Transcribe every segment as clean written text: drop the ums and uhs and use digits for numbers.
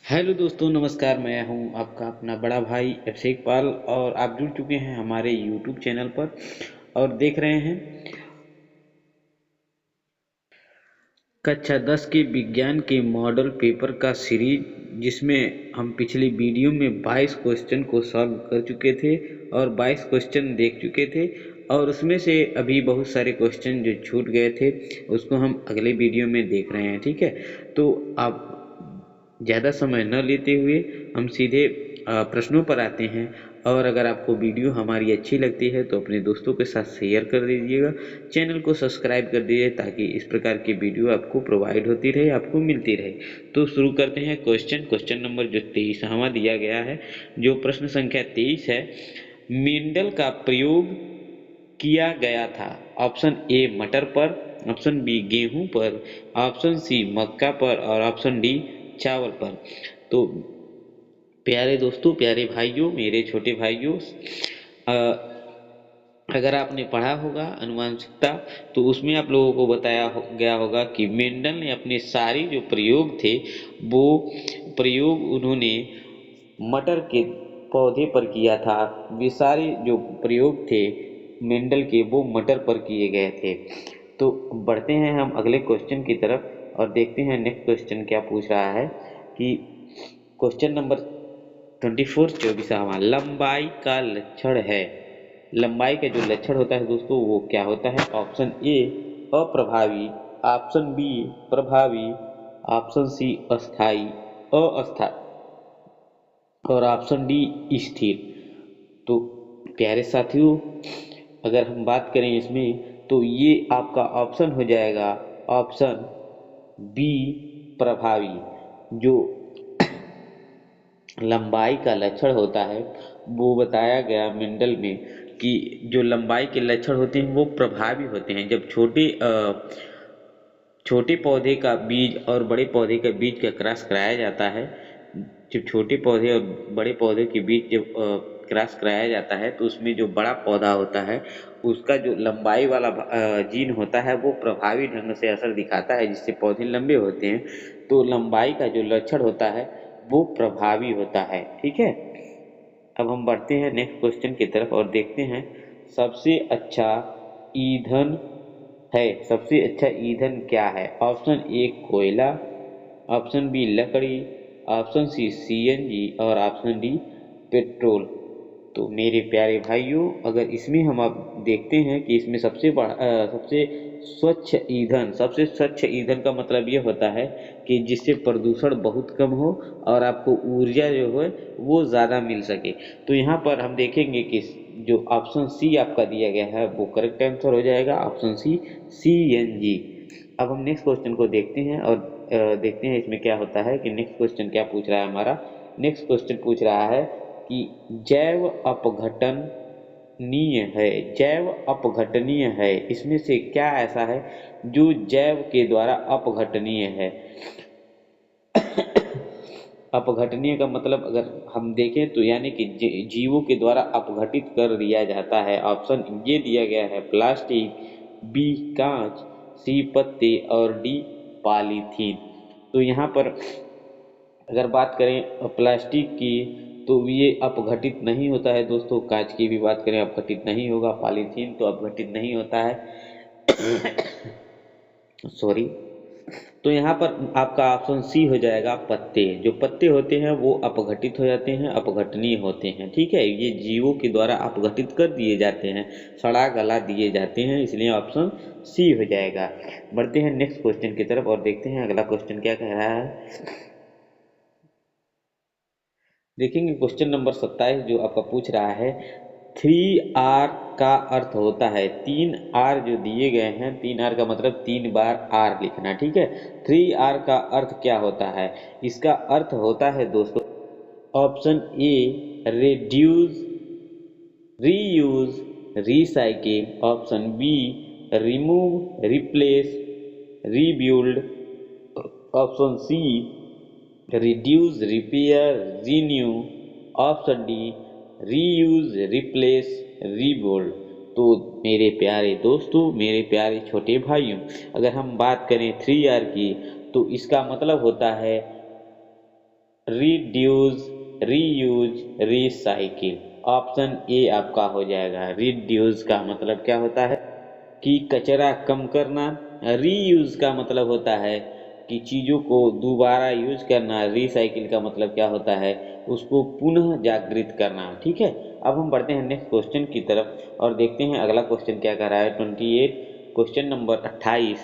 Hello दोस्तों, नमस्कार। मैं हूं आपका अपना बड़ा भाई अभिषेक पाल और आप जुड़ चुके हैं हमारे यूट्यूब चैनल पर और देख रहे हैं कक्षा 10 के विज्ञान के मॉडल पेपर का सीरीज, जिसमें हम पिछली वीडियो में 22 क्वेश्चन को सॉल्व कर चुके थे और 22 क्वेश्चन देख चुके थे। और उसमें से अभी बहुत सारे क्वेश्चन जो छूट गए थे उसको हम अगले वीडियो में देख रहे हैं। ठीक है, तो आप ज़्यादा समय न लेते हुए हम सीधे प्रश्नों पर आते हैं। और अगर आपको वीडियो हमारी अच्छी लगती है तो अपने दोस्तों के साथ शेयर कर दीजिएगा, चैनल को सब्सक्राइब कर दीजिए ताकि इस प्रकार की वीडियो आपको प्रोवाइड होती रहे, आपको मिलती रहे। तो शुरू करते हैं। क्वेश्चन नंबर जो 23वां दिया गया है, जो प्रश्न संख्या 23 है। मेंडल का प्रयोग किया गया था। ऑप्शन ए मटर पर, ऑप्शन बी गेहूं पर, ऑप्शन सी मक्का पर और ऑप्शन डी चावल पर। तो प्यारे दोस्तों, प्यारे भाइयों, मेरे छोटे भाइयों, अगर आपने पढ़ा होगा अनुवांशिकता तो उसमें आप लोगों को बताया गया होगा कि मेंडल ने अपने सारे जो प्रयोग थे वो प्रयोग उन्होंने मटर के पौधे पर किया था। वे सारे जो प्रयोग थे मेंडल के वो मटर पर किए गए थे। तो बढ़ते हैं हम अगले क्वेश्चन की तरफ और देखते हैं नेक्स्ट क्वेश्चन क्या पूछ रहा है। कि क्वेश्चन नंबर 24 24वां, लंबाई का लक्षण है। लंबाई का जो लक्षण होता है दोस्तों वो क्या होता है? ऑप्शन ए अप्रभावी, ऑप्शन बी प्रभावी, ऑप्शन सी अस्थाई अस्थाई और ऑप्शन डी स्थिर। तो प्यारे साथियों, अगर हम बात करें इसमें तो ये आपका ऑप्शन हो जाएगा ऑप्शन बी प्रभावी। जो लंबाई का लक्षण होता है वो बताया गया मेंडल में कि जो लंबाई के लक्षण होते हैं वो प्रभावी होते हैं। जब छोटे पौधे का बीज और बड़े पौधे के बीज का क्रॉस कराया जाता है, जब छोटे पौधे और बड़े पौधे के बीच जब क्रॉस कराया जाता है तो उसमें जो बड़ा पौधा होता है उसका जो लंबाई वाला जीन होता है वो प्रभावी ढंग से असर दिखाता है, जिससे पौधे लंबे होते हैं। तो लंबाई का जो लक्षण होता है वो प्रभावी होता है। ठीक है, अब हम बढ़ते हैं नेक्स्ट क्वेश्चन की तरफ और देखते हैं सबसे अच्छा ईंधन है। सबसे अच्छा ईंधन क्या है? ऑप्शन ए कोयला, ऑप्शन बी लकड़ी, ऑप्शन सी सीएनजी और ऑप्शन डी पेट्रोल। तो मेरे प्यारे भाइयों, अगर इसमें हम आप देखते हैं कि इसमें सबसे स्वच्छ ईंधन का मतलब ये होता है कि जिससे प्रदूषण बहुत कम हो और आपको ऊर्जा जो है वो ज़्यादा मिल सके। तो यहाँ पर हम देखेंगे कि जो ऑप्शन सी आपका दिया गया है वो करेक्ट आंसर हो जाएगा, ऑप्शन सी सीएनजी। अब हम नेक्स्ट क्वेश्चन को देखते हैं और देखते हैं इसमें क्या होता है कि नेक्स्ट क्वेश्चन क्या पूछ रहा है हमारा। नेक्स्ट क्वेश्चन पूछ रहा है कि जैव अपघटनीय है। जैव अपघटनीय है, इसमें से क्या ऐसा है जो जैव के द्वारा अपघटनीय है? अपघटनीय का मतलब अगर हम देखें तो यानी कि जीवों के द्वारा अपघटित कर दिया जाता है। ऑप्शन ये दिया गया है प्लास्टिक, बी कांच, सी पत्ते और डी पॉलीथीन। तो यहाँ पर अगर बात करें प्लास्टिक की तो ये अपघटित नहीं होता है दोस्तों। कांच की भी बात करें अपघटित नहीं होगा, पॉलीथीन तो अपघटित नहीं होता है। सॉरी। तो यहाँ पर आपका ऑप्शन सी हो जाएगा पत्ते। जो पत्ते होते हैं वो अपघटित हो जाते हैं, अपघटनीय होते हैं। ठीक है, ये जीवों के द्वारा अपघटित कर दिए जाते हैं, सड़ा गला दिए जाते हैं, इसलिए ऑप्शन सी हो जाएगा। बढ़ते हैं नेक्स्ट क्वेश्चन की तरफ और देखते हैं अगला क्वेश्चन क्या कह रहा है। देखेंगे क्वेश्चन नंबर 27 जो आपका पूछ रहा है। 3R का अर्थ होता है, 3R जो दिए गए हैं, 3R का मतलब 3 बार R लिखना। ठीक है, 3R का अर्थ क्या होता है? इसका अर्थ होता है दोस्तों option A reduce, reuse, recycle, option B remove, replace, rebuild, option C reduce, repair, renew, option D reuse, replace, rebuild. तो मेरे प्यारे दोस्तों, मेरे प्यारे छोटे भाइयों, अगर हम बात करें 3R की तो इसका मतलब होता है reduce, reuse, recycle. Option A आपका हो जाएगा। रिड्यूस का मतलब क्या होता है कि कचरा कम करना। रीयूज का मतलब होता है कि चीज़ों को दोबारा यूज करना। रिसाइकिल का मतलब क्या होता है, उसको पुनः जागृत करना। ठीक है, अब हम बढ़ते हैं नेक्स्ट क्वेश्चन की तरफ और देखते हैं अगला क्वेश्चन क्या कह रहा है। 28 क्वेश्चन नंबर 28,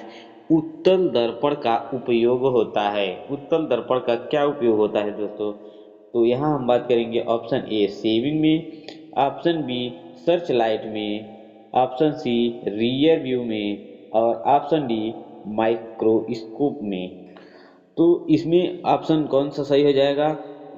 उत्तल दर्पण का उपयोग होता है। उत्तल दर्पण का क्या उपयोग होता है दोस्तों? तो यहाँ हम बात करेंगे ऑप्शन ए सेविंग में, ऑप्शन बी सर्च लाइट में, ऑप्शन सी रियर व्यू में और ऑप्शन डी माइक्रोस्कोप में। तो इसमें ऑप्शन कौन सा सही हो जाएगा?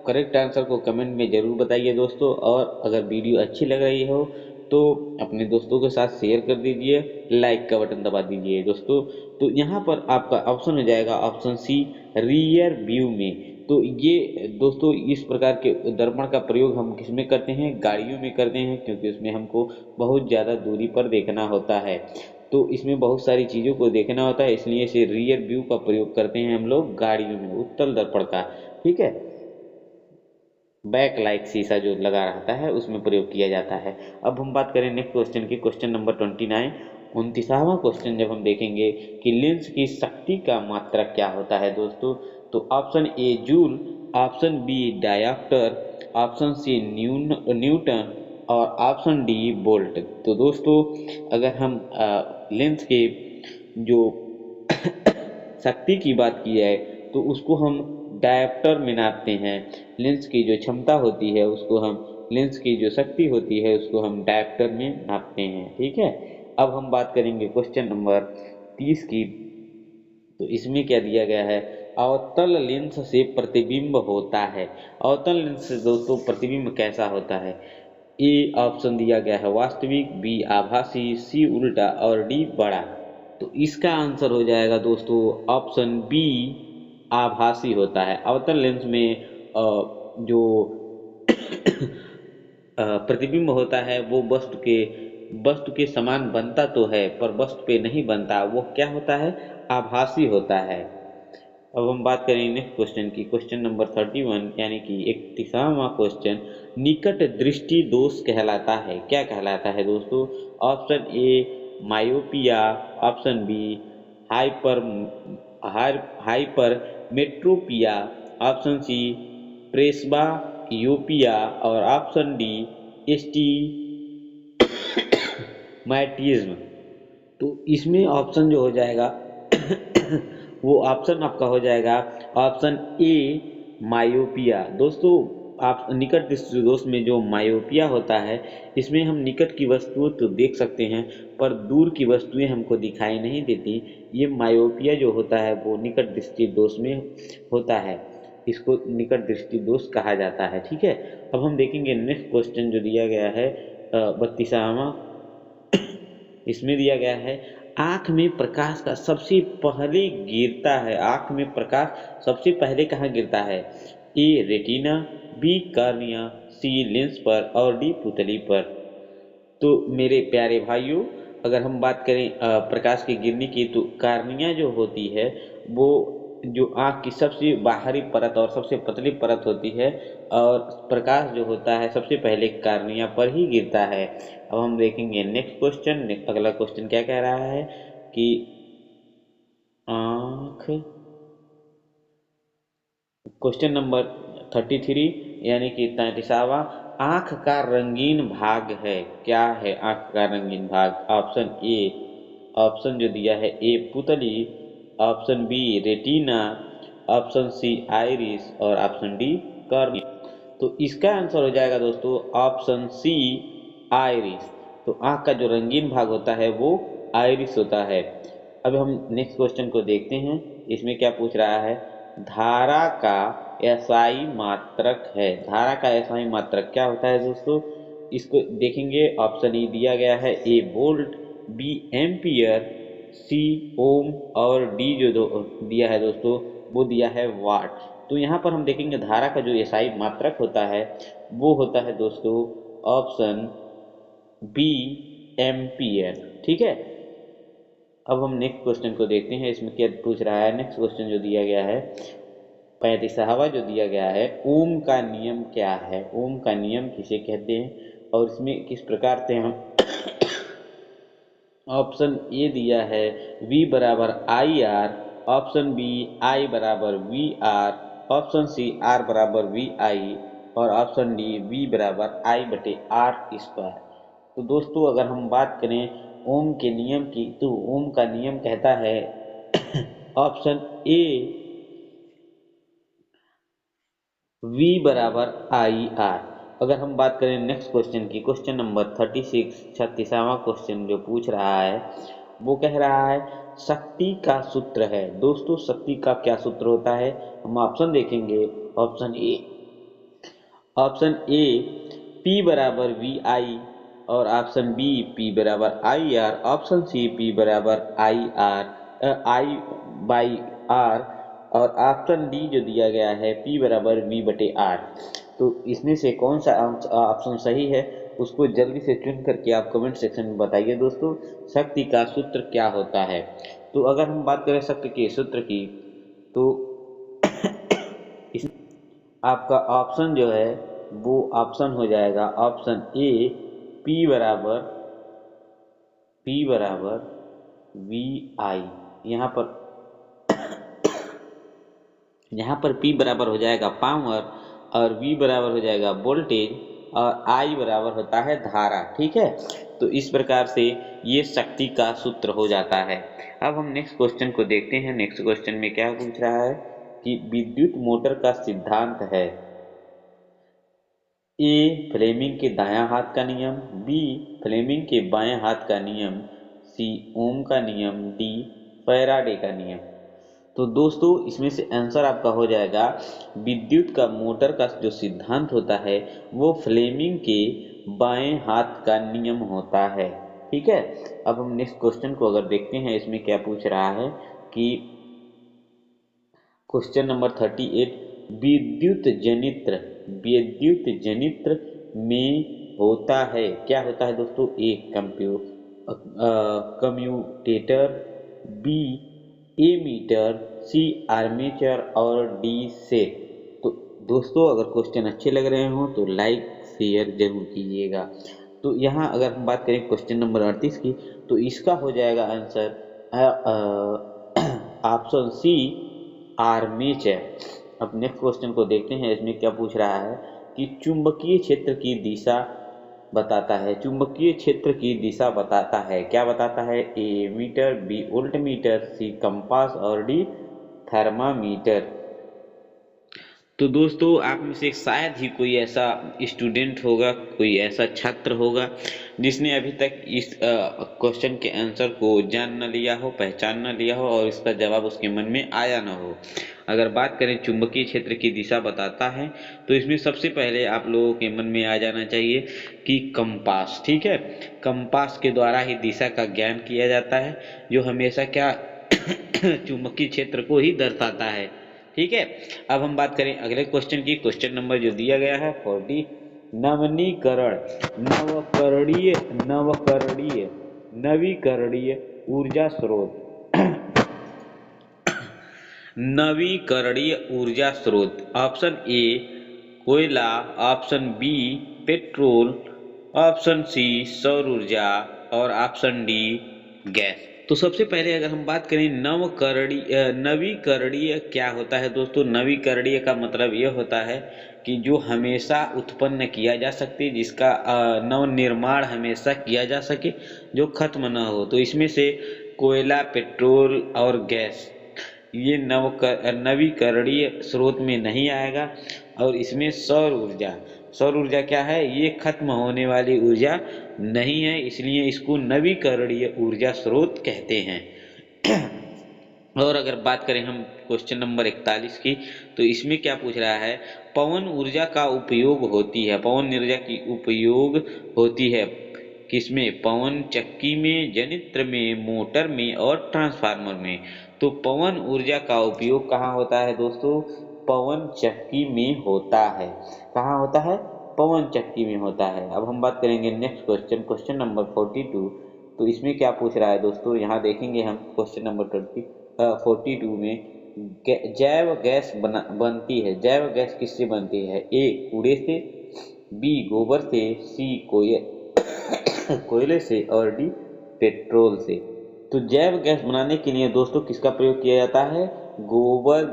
करेक्ट आंसर को कमेंट में ज़रूर बताइए दोस्तों, और अगर वीडियो अच्छी लग रही हो तो अपने दोस्तों के साथ शेयर कर दीजिए, लाइक का बटन दबा दीजिए दोस्तों। तो यहाँ पर आपका ऑप्शन हो जाएगा ऑप्शन सी रियर व्यू में। तो ये दोस्तों इस प्रकार के दर्पण का प्रयोग हम किस में करते हैं? गाड़ियों में करते हैं, क्योंकि उसमें हमको बहुत ज़्यादा दूरी पर देखना होता है। तो इसमें बहुत सारी चीज़ों को देखना होता है, इसलिए इसे रियर व्यू का प्रयोग करते हैं हम लोग गाड़ियों में, उत्तल दर्पण का। ठीक है, बैक लाइट शीशा जो लगा रहता है उसमें प्रयोग किया जाता है। अब हम बात करें नेक्स्ट क्वेश्चन की, क्वेश्चन नंबर 29, 29वां क्वेश्चन जब हम देखेंगे कि लेंस की शक्ति का मात्रक क्या होता है दोस्तों। तो option A joule, option B dioptre, option C newton और ऑप्शन डी बोल्ट। तो दोस्तों अगर हम लेंस के जो शक्ति की बात की जाए तो उसको हम डायप्टर में नापते हैं। लेंस की जो क्षमता होती है उसको हम, लेंस की जो शक्ति होती है उसको हम डायप्टर में नापते हैं। ठीक है, अब हम बात करेंगे क्वेश्चन नंबर 30 की। तो इसमें क्या दिया गया है? अवतल लेंस से प्रतिबिंब होता है। अवतल लेंस से दोस्तों प्रतिबिंब कैसा होता है? ए ऑप्शन दिया गया है वास्तविक, बी आभासी, सी उल्टा और डी बड़ा। तो इसका आंसर हो जाएगा दोस्तों ऑप्शन बी आभासी होता है। अवतल लेंस में जो प्रतिबिंब होता है वो वस्तु के समान बनता तो है पर वस्तु पे नहीं बनता, वो क्या होता है? आभासी होता है। अब हम बात करेंगे नेक्स्ट क्वेश्चन की, क्वेश्चन नंबर 31 यानी कि 31वां क्वेश्चन, निकट दृष्टि दोष कहलाता है, क्या कहलाता है दोस्तों? Option A myopia, option B hyper hypermetropia, option C presbyopia और ऑप्शन डी एस्टीमाइटिज्म। तो इसमें ऑप्शन जो हो जाएगा वो ऑप्शन आपका हो जाएगा ऑप्शन ए मायोपिया। दोस्तों आप निकट दृष्टि दोष में जो मायोपिया होता है, इसमें हम निकट की वस्तुओं तो देख सकते हैं पर दूर की वस्तुएं हमको दिखाई नहीं देती। ये मायोपिया जो होता है वो निकट दृष्टि दोष में होता है, इसको निकट दृष्टि दोष कहा जाता है। ठीक है, अब हम देखेंगे नेक्स्ट क्वेश्चन जो दिया गया है 32वां। इसमें दिया गया है आंख में प्रकाश का सबसे पहले गिरता है, आंख में प्रकाश सबसे पहले कहाँ गिरता है? ए रेटिना, बी कार्निया, सी लेंस पर और डी पुतली पर। तो मेरे प्यारे भाइयों, अगर हम बात करें प्रकाश के गिरने की, तो कार्निया जो होती है वो जो आँख की सबसे बाहरी परत और सबसे पतली परत होती है, और प्रकाश जो होता है सबसे पहले कार्निया पर ही गिरता है। अब हम देखेंगे नेक्स्ट क्वेश्चन। अगला क्वेश्चन क्या कह रहा है कि आँख, क्वेश्चन नंबर 33 यानी कि 33वां, आँख का रंगीन भाग है, क्या है आँख का रंगीन भाग? ऑप्शन ए, ऑप्शन जो दिया है ए पुतली, option B retina, option C iris और ऑप्शन डी कॉर्निया। तो इसका आंसर हो जाएगा दोस्तों ऑप्शन सी आइरिस। तो आँख का जो रंगीन भाग होता है वो आइरिस होता है। अब हम नेक्स्ट क्वेश्चन को देखते हैं, इसमें क्या पूछ रहा है? धारा का एसआई मात्रक है। धारा का एसआई मात्रक क्या होता है दोस्तों? इसको देखेंगे, ऑप्शन ई दिया गया है ए वोल्ट, बी एम्पियर, सी ओम और डी जो दिया है दोस्तों वो दिया है वाट। तो यहाँ पर हम देखेंगे धारा का जो एसआई मात्रक होता है वो होता है दोस्तों ऑप्शन बी एम्पियर। ठीक है, अब हम नेक्स्ट क्वेश्चन को देखते हैं, इसमें क्या पूछ रहा है। नेक्स्ट क्वेश्चन जो दिया गया है 35वां जो दिया गया है, ओम का नियम क्या है, ओम का नियम किसे कहते हैं और इसमें किस प्रकार से हम ऑप्शन ए दिया है V बराबर I R, option B I बराबर V R, option C R बराबर वी आई और ऑप्शन डी V बराबर I बटे R स्क्वायर। तो दोस्तों अगर हम बात करें ओम के नियम की, तो ओम का नियम कहता है ऑप्शन ए V बराबर आई आर। अगर हम बात करें नेक्स्ट क्वेश्चन की, क्वेश्चन नंबर 36, 36वां क्वेश्चन जो पूछ रहा है वो कह रहा है शक्ति का सूत्र है। दोस्तों शक्ति का क्या सूत्र होता है, हम ऑप्शन देखेंगे। ऑप्शन ए P बराबर वी आई और ऑप्शन बी P बराबर I R, option C P बराबर आई बाई आर और ऑप्शन डी जो दिया गया है P बराबर V बटे आर। तो इसमें से कौन सा ऑप्शन सही है उसको जल्दी से चुन करके आप कमेंट सेक्शन में बताइए दोस्तों, शक्ति का सूत्र क्या होता है। तो अगर हम बात करें शक्ति के सूत्र की, तो इस आपका ऑप्शन जो है वो ऑप्शन हो जाएगा ऑप्शन ए P बराबर वी आई। यहाँ पर P बराबर हो जाएगा पावर और V बराबर हो जाएगा वोल्टेज और I बराबर होता है धारा। ठीक है, तो इस प्रकार से ये शक्ति का सूत्र हो जाता है। अब हम नेक्स्ट क्वेश्चन को देखते हैं। नेक्स्ट क्वेश्चन में क्या पूछ रहा है कि विद्युत मोटर का सिद्धांत है ए फ्लेमिंग के दायां हाथ का नियम, बी फ्लेमिंग के बाएं हाथ का नियम, सी ओम का नियम, डी फैराडे का नियम। तो दोस्तों इसमें से आंसर आपका हो जाएगा विद्युत का मोटर का जो सिद्धांत होता है वो फ्लेमिंग के बाएं हाथ का नियम होता है। ठीक है, अब हम नेक्स्ट क्वेश्चन को अगर देखते हैं, इसमें क्या पूछ रहा है कि क्वेश्चन नंबर 38, विद्युत जनित्र में होता है, क्या होता है दोस्तों, ए कम्यूटेटर, बी एमीटर, सी आर्मेचर और डी सेट। तो दोस्तों अगर क्वेश्चन अच्छे लग रहे हो तो लाइक शेयर जरूर कीजिएगा। तो यहाँ अगर हम बात करें क्वेश्चन नंबर 38 की, तो इसका हो जाएगा आंसर ऑप्शन सी आर्मेचर। अब नेक्स्ट क्वेश्चन को देखते हैं, इसमें क्या पूछ रहा है कि चुंबकीय क्षेत्र की दिशा बताता है, चुंबकीय क्षेत्र की दिशा बताता है, क्या बताता है, ए मीटर, बी वोल्ट मीटर, सी कंपास और डी थर्मामीटर। तो दोस्तों आप में से शायद ही कोई ऐसा स्टूडेंट होगा, कोई ऐसा छात्र होगा जिसने अभी तक इस क्वेश्चन के आंसर को जान न लिया हो, पहचान न लिया हो और इसका जवाब उसके मन में आया न हो। अगर बात करें चुंबकीय क्षेत्र की दिशा बताता है, तो इसमें सबसे पहले आप लोगों के मन में आ जाना चाहिए कि कंपास। ठीक है, कंपास के द्वारा ही दिशा का ज्ञान किया जाता है, जो हमेशा क्या चुंबकीय क्षेत्र को ही दर्शाता है। ठीक है, अब हम बात करें अगले क्वेश्चन की। क्वेश्चन नंबर जो दिया गया है 40, नवनीकरण नवीकरणीय ऊर्जा स्रोत नवीकरणीय ऊर्जा स्रोत, ऑप्शन ए कोयला, option B petrol, option C सौर ऊर्जा और ऑप्शन डी गैस। तो सबसे पहले अगर हम बात करें नवीकरणीय क्या होता है दोस्तों, नवीकरणीय का मतलब यह होता है कि जो हमेशा उत्पन्न किया जा सकते, जिसका नव निर्माण हमेशा किया जा सके, जो खत्म न हो। तो इसमें से कोयला, पेट्रोल और गैस ये नवीकरणीय स्रोत में नहीं आएगा। और इसमें सौर ऊर्जा क्या है, ये खत्म होने वाली ऊर्जा नहीं है, इसलिए इसको नवीकरणीय ऊर्जा स्रोत कहते हैं। और अगर बात करें हम क्वेश्चन नंबर 41 की, तो इसमें क्या पूछ रहा है, पवन ऊर्जा का उपयोग होती है, पवन ऊर्जा की उपयोग होती है किसमें, पवन चक्की में, जनित्र में, मोटर में और ट्रांसफार्मर में। तो पवन ऊर्जा का उपयोग कहाँ होता है दोस्तों, पवन चक्की में होता है। कहाँ होता है, पवन चक्की में होता है। अब हम बात करेंगे नेक्स्ट क्वेश्चन, क्वेश्चन नंबर 42। तो इसमें क्या पूछ रहा है दोस्तों, यहाँ देखेंगे हम क्वेश्चन नंबर 42 में जैव गैस बनती है। जैव गैस किससे बनती है? ए कूड़े से, बी गोबर से, सी कोयले से और डी पेट्रोल से। तो जैव गैस बनाने के लिए दोस्तों किसका प्रयोग किया जाता है? गोबर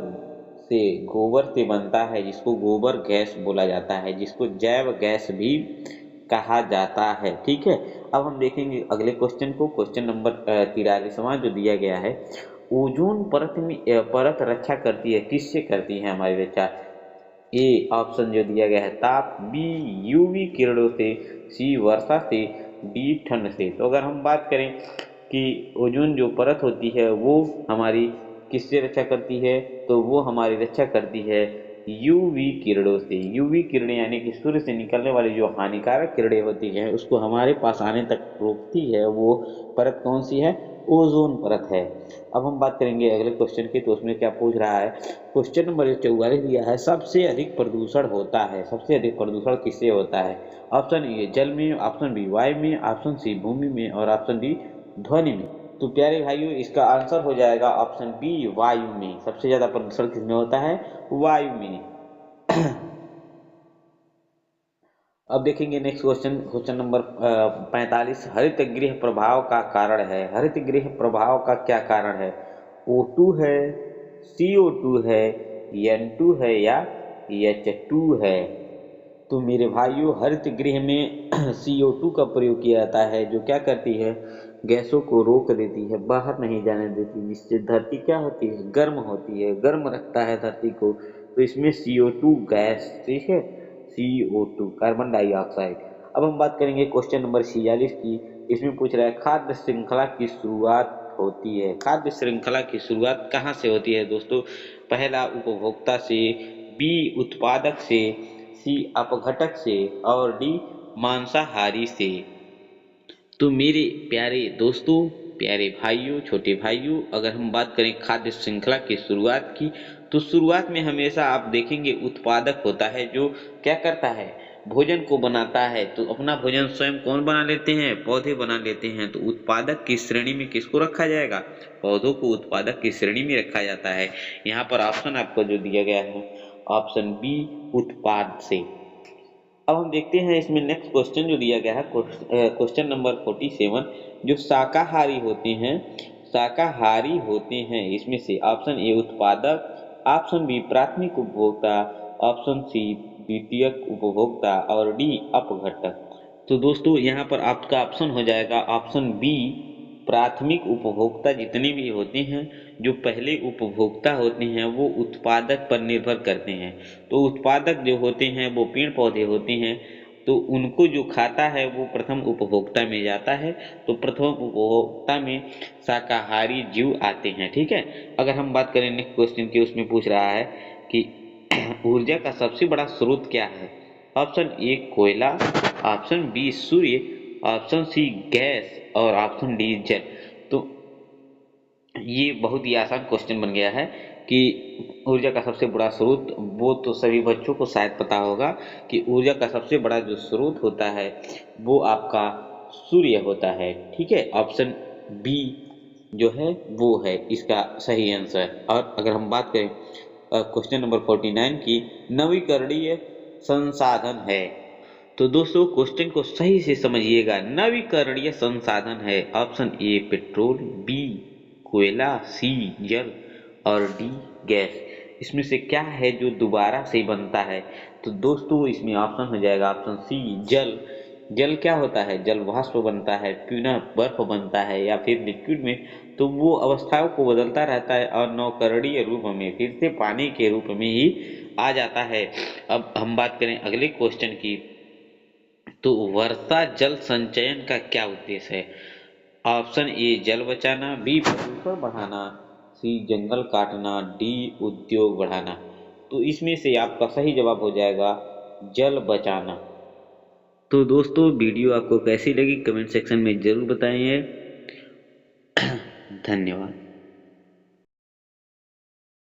से। गोबर से बनता है, जिसको गोबर गैस बोला जाता है, जिसको जैव गैस भी कहा जाता है। ठीक है, अब हम देखेंगे अगले क्वेश्चन को। क्वेश्चन नंबर 43वां जो दिया गया है, ओजोन परत में परत रक्षा करती है, किससे करती है हमारी रक्षा? ए ऑप्शन जो दिया गया है ताप, बी यूवी किरणों से, सी वर्षा से, डी ठंड से। तो अगर हम बात करें कि ओजोन जो परत होती है वो हमारी किससे रक्षा करती है, तो वो हमारी रक्षा करती है यूवी किरणों से। यूवी किरणें यानी कि सूर्य से निकलने वाली जो हानिकारक किरणें होती हैं उसको हमारे पास आने तक रोकती है, वो परत कौन सी है? ओजोन परत है। अब हम बात करेंगे अगले क्वेश्चन की, तो उसमें क्या पूछ रहा है? क्वेश्चन नंबर 44 दिया है, सबसे अधिक प्रदूषण होता है। सबसे अधिक प्रदूषण किससे होता है? ऑप्शन ए जल में, ऑप्शन बी वायु में, ऑप्शन सी भूमि में और ऑप्शन डी ध्वनि में। तो प्यारे भाइयों, इसका आंसर हो जाएगा ऑप्शन बी वायु में। सबसे ज्यादा प्रदूषण किसमें होता है? वायु में। अब देखेंगे नेक्स्ट क्वेश्चन, क्वेश्चन नंबर 45, हरित गृह प्रभाव का कारण है। हरित गृह प्रभाव का क्या कारण है? O2 है, CO2 है, N2 है या H2 है? तो मेरे भाइयों, हरित गृह में CO2 का प्रयोग किया जाता है, जो क्या करती है? गैसों को रोक देती है, बाहर नहीं जाने देती, जिससे धरती क्या होती है? गर्म होती है, गर्म रखता है धरती को। तो इसमें CO2 गैस, ठीक है, CO2 कार्बन डाइऑक्साइड। अब हम बात करेंगे क्वेश्चन नंबर 46 की। इसमें पूछ रहा है खाद्य श्रृंखला की शुरुआत होती है। खाद्य श्रृंखला की शुरुआत कहाँ से होती है दोस्तों? पहला उपभोक्ता से, बी उत्पादक से, सी अपघटक से और डी मांसाहारी से। तो मेरे प्यारे दोस्तों, प्यारे भाइयों, छोटे भाइयों, अगर हम बात करें खाद्य श्रृंखला की शुरुआत की, तो शुरुआत में हमेशा आप देखेंगे उत्पादक होता है, जो क्या करता है? भोजन को बनाता है। तो अपना भोजन स्वयं कौन बना लेते हैं? पौधे बना लेते हैं। तो उत्पादक की श्रेणी में किसको रखा जाएगा? पौधों को उत्पादक की श्रेणी में रखा जाता है। यहाँ पर ऑप्शन आपको जो दिया गया है ऑप्शन बी उत्पाद से। अब हम देखते हैं इसमें नेक्स्ट क्वेश्चन जो दिया गया है, क्वेश्चन नंबर 47, जो शाकाहारी होते हैं, शाकाहारी होते हैं, इसमें से ऑप्शन ए उत्पादक, ऑप्शन बी प्राथमिक उपभोक्ता, ऑप्शन सी द्वितीयक उपभोक्ता और डी अपघटक। तो दोस्तों यहाँ पर आपका ऑप्शन हो जाएगा ऑप्शन बी प्राथमिक उपभोक्ता। जितने भी होते हैं, जो पहले उपभोक्ता होते हैं, वो उत्पादक पर निर्भर करते हैं। तो उत्पादक जो होते हैं वो पेड़ पौधे होते हैं, तो उनको जो खाता है वो प्रथम उपभोक्ता में जाता है। तो प्रथम उपभोक्ता में शाकाहारी जीव आते हैं। ठीक है, अगर हम बात करें नेक्स्ट क्वेश्चन की, उसमें पूछ रहा है कि ऊर्जा का सबसे बड़ा स्रोत क्या है? ऑप्शन ए कोयला, ऑप्शन बी सूर्य, ऑप्शन सी गैस और ऑप्शन डी जल। तो ये बहुत ही आसान क्वेश्चन बन गया है कि ऊर्जा का सबसे बड़ा स्रोत, वो तो सभी बच्चों को शायद पता होगा कि ऊर्जा का सबसे बड़ा जो स्रोत होता है वो आपका सूर्य होता है। ठीक है, ऑप्शन बी जो है वो है इसका सही आंसर। और अगर हम बात करें क्वेश्चन नंबर 49 की, नवीकरणीय संसाधन है। तो दोस्तों क्वेश्चन को सही से समझिएगा। नवीकरणीय संसाधन है ऑप्शन ए पेट्रोल, बी कोयला, सी जल और डी गैस। इसमें से क्या है जो दोबारा से बनता है? तो दोस्तों इसमें ऑप्शन हो जाएगा ऑप्शन सी जल। जल क्या होता है? जल वाष्प बनता है, पुनः बर्फ बनता है या फिर लिक्विड में। तो वो अवस्थाओं को बदलता रहता है और नवकरणीय रूप में फिर से पानी के रूप में ही आ जाता है। अब हम बात करें अगले क्वेश्चन की, तो वर्षा जल संचयन का क्या उद्देश्य है? ऑप्शन ए जल बचाना, बी प्रदूषण बढ़ाना, सी जंगल काटना, डी उद्योग बढ़ाना। तो इसमें से आपका सही जवाब हो जाएगा जल बचाना। तो दोस्तों वीडियो आपको कैसी लगी कमेंट सेक्शन में जरूर बताइए। धन्यवाद।